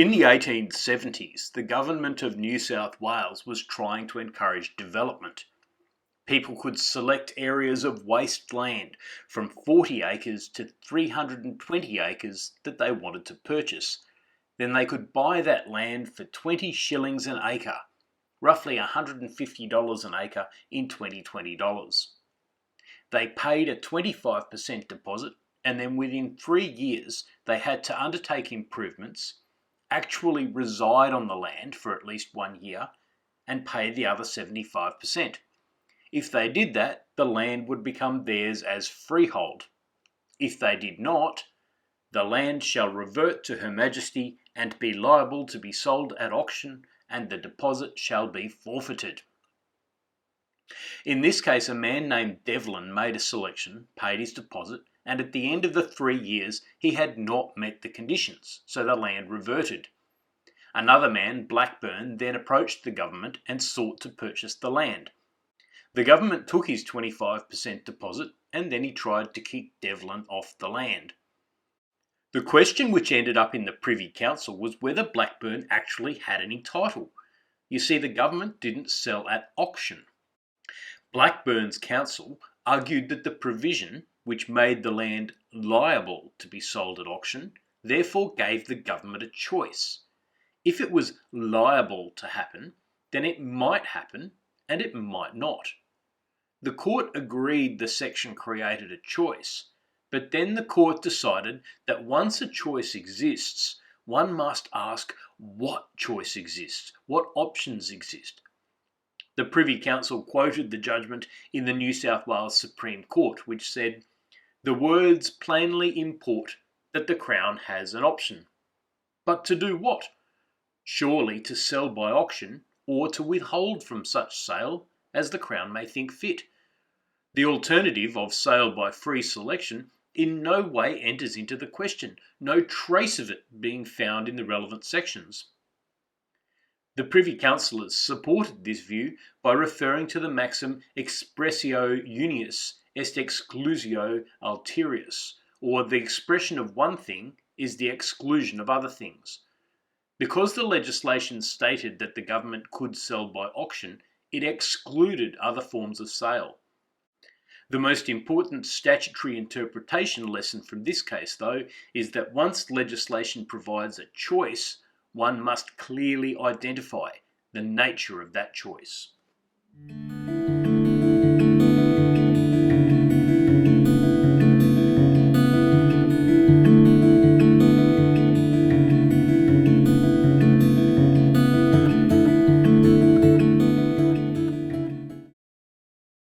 In the 1870s, the government of New South Wales was trying to encourage development. People could select areas of waste land from 40 acres to 320 acres that they wanted to purchase. Then they could buy that land for 20 shillings an acre, roughly $150 an acre in 2020 dollars. They paid a 25% deposit, and then within 3 years they had to undertake improvements, actually reside on the land for at least 1 year, and pay the other 75%. If they did that, the land would become theirs as freehold. If they did not, the land shall revert to Her Majesty and be liable to be sold at auction, and the deposit shall be forfeited. In this case, a man named Devlin made a selection, paid his deposit, and at the end of the 3 years he had not met the conditions, so the land reverted. Another man, Blackburn, then approached the government and sought to purchase the land. The government took his 25% deposit, and then he tried to kick Devlin off the land. The question which ended up in the Privy Council was whether Blackburn actually had any title. You see, the government didn't sell at auction. Blackburn's counsel argued that the provision, which made the land liable to be sold at auction, therefore gave the government a choice. If it was liable to happen, then it might happen and it might not. The court agreed the section created a choice, but then the court decided that once a choice exists, one must ask what choice exists, what options exist. The Privy Council quoted the judgment in the New South Wales Supreme Court, which said, "The words plainly import that the Crown has an option. But to do what? Surely to sell by auction, or to withhold from such sale as the Crown may think fit. The alternative of sale by free selection in no way enters into the question, no trace of it being found in the relevant sections." The Privy Councillors supported this view by referring to the maxim expressio unius est exclusio alterius, or the expression of one thing is the exclusion of other things. Because the legislation stated that the government could sell by auction, it excluded other forms of sale. The most important statutory interpretation lesson from this case, though, is that once legislation provides a choice, one must clearly identify the nature of that choice.